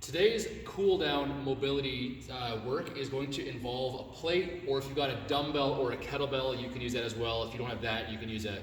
Today's cool down mobility work is going to involve a plate, or if you've got a dumbbell or a kettlebell, you can use that as well. If you don't have that, you can use a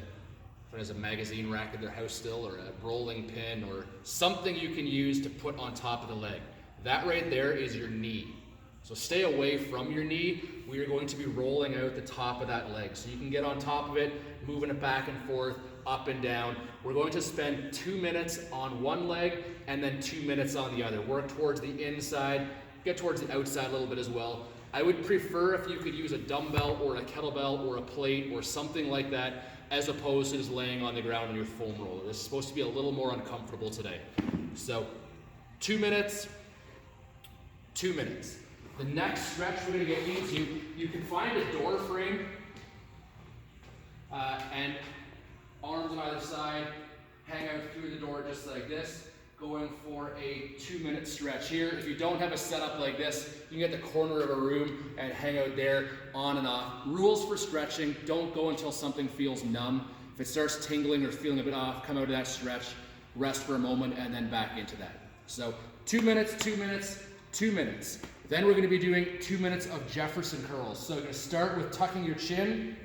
magazine rack in their house still, or a rolling pin, or something you can use to put on top of the leg. That right there is your knee. So stay away from your knee. We are going to be rolling out the top of that leg. So you can get on top of it, moving it back and forth, up and down. We're going to spend 2 minutes on one leg and then 2 minutes on the other. Work towards the inside, get towards the outside a little bit as well. I would prefer if you could use a dumbbell or a kettlebell or a plate or something like that, as opposed to just laying on the ground on your foam roller. This is supposed to be a little more uncomfortable today. So 2 minutes, 2 minutes. The next stretch we're going to get into, you can find a door frame and arms on either side, hang out through the door just like this, going for a 2 minute stretch here. If you don't have a setup like this, you can get the corner of a room and hang out there on and off. Rules for stretching: don't go until something feels numb. If it starts tingling or feeling a bit off, come out of that stretch, rest for a moment, and then back into that. So 2 minutes, 2 minutes, 2 minutes. Then we're going to be doing 2 minutes of Jefferson curls. So you're going to start with tucking your chin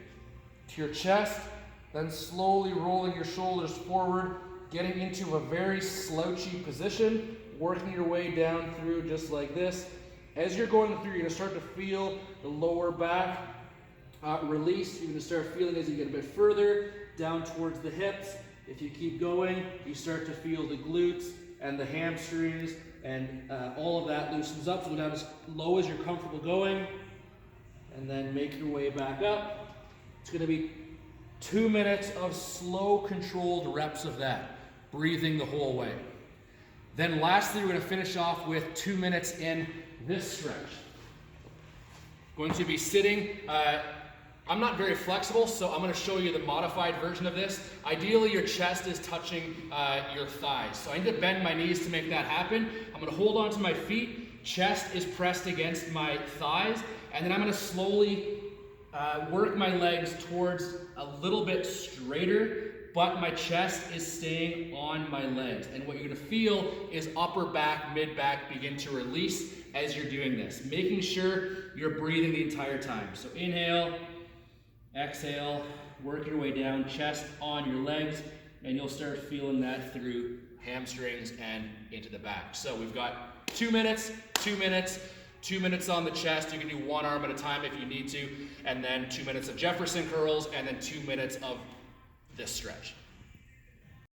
to your chest, then slowly rolling your shoulders forward, getting into a very slouchy position, working your way down through just like this. As you're going through, you're going to start to feel the lower back release. You're going to start feeling as you get a bit further down towards the hips. If you keep going, you start to feel the glutes and the hamstrings, and all of that loosens up. So go down as low as you're comfortable going, and then make your way back up. It's going to be 2 minutes of slow, controlled reps of that, breathing the whole way. Then lastly, we're going to finish off with 2 minutes in this stretch. Going to be sitting. I'm not very flexible, so I'm going to show you the modified version of this. Ideally, your chest is touching your thighs. So I need to bend my knees to make that happen. I'm going to hold on to my feet. Chest is pressed against my thighs. And then I'm going to slowly work my legs towards a little bit straighter, but my chest is staying on my legs. And what you're going to feel is upper back, mid back begin to release as you're doing this, making sure you're breathing the entire time. So inhale, exhale, work your way down, chest on your legs, and you'll start feeling that through hamstrings and into the back. So we've got 2 minutes, 2 minutes, 2 minutes on the chest. You can do one arm at a time if you need to, and then 2 minutes of Jefferson curls, and then 2 minutes of this stretch.